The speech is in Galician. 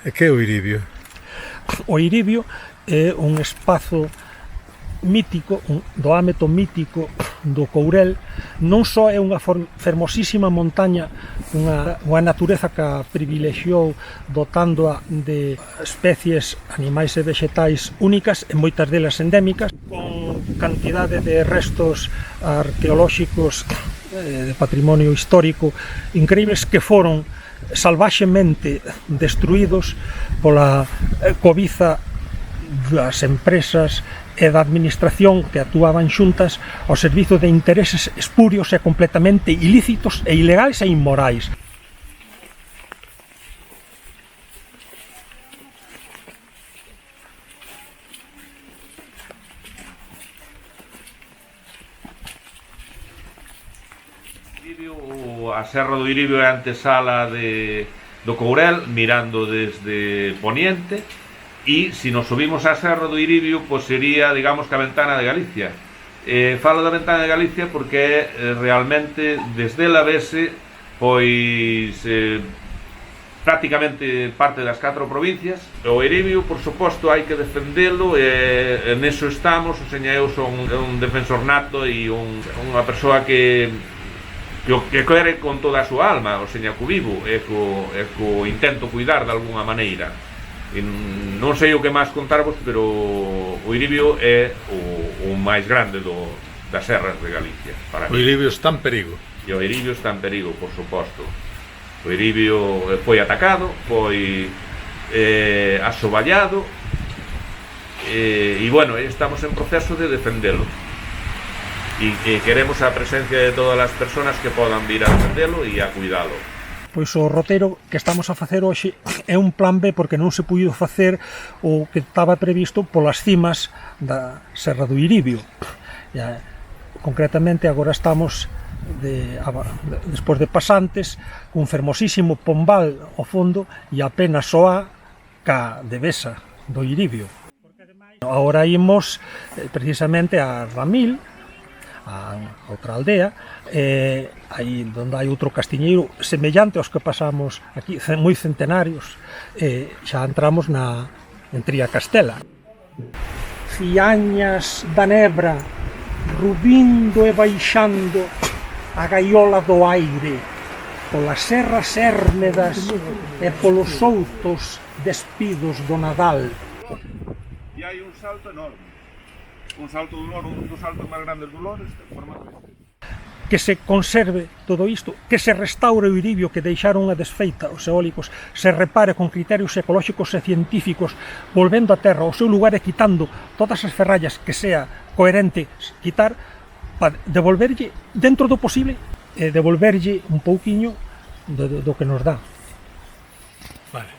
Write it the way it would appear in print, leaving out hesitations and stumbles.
E que é o Iribio? O Iribio é un espazo mítico, do ámbito mítico do Courel. Non só é unha fermosísima montaña, unha natureza que a privilexiou, dotándoa de especies animais e vegetais únicas e moitas delas endémicas, con cantidade de restos arqueolóxicos de patrimonio histórico increíbles que foron salvaxemente destruídos pola cobiza das empresas e da administración que actuaban xuntas ao servizo de intereses espurios e completamente ilícitos e ilegais e inmorais. A Serra do Iribio é a antesala do Courel, mirando desde Poniente, e se nos subimos á Serra do Iribio, pois sería, digamos, que a ventana de Galicia. Falo da ventana de Galicia porque realmente desde ela vese pois prácticamente parte das 4 provincias. O Iribio, por suposto, hai que defendelo, e neso estamos. O seña, eu son un defensor nato e unha persoa que quere con toda a súa alma, o seña, co vivo e co intento cuidar de alguna maneira. E non sei o que máis contarvos, pero o Iribio é o máis grande das serras de Galicia para O Iribio está en perigo. E o Iribio está en perigo, por suposto. O Iribio foi atacado, foi asoballado, e bueno, estamos en proceso de defendelo. E queremos a presencia de todas as persoas que podan vir a defendelo e a cuidalo. Pois o roteiro que estamos a facer hoxe é un plan B, porque non se puido facer o que estaba previsto polas cimas da Serra do Iribio. Concretamente agora estamos despois de Pasantes, cun fermosísimo Pombal ao fondo e apenas soa ca Devesa do Iribio. Agora imos precisamente a Ramil, a outra aldea, aí onde hai outro castiñeiro semellante aos que pasamos aquí, moi centenarios. Xa entramos en Triacastela. Fiañas da nebra rubindo e baixando a gaiola do aire polas serras érmedas e polos soutos despidos do Nadal. E hai un salto enorme, un salto do Loro, un dos saltos máis grandes do Loro, que se conserve todo isto, que se restaure o Iribio que deixaron a desfeita os eólicos, se repare con criterios ecolóxicos e científicos, volvendo a terra ao seu lugar e quitando todas as ferrallas que sea coherente quitar, para devolverlle, dentro do posible, devolverlle un pouquiño do que nos dá. Vale.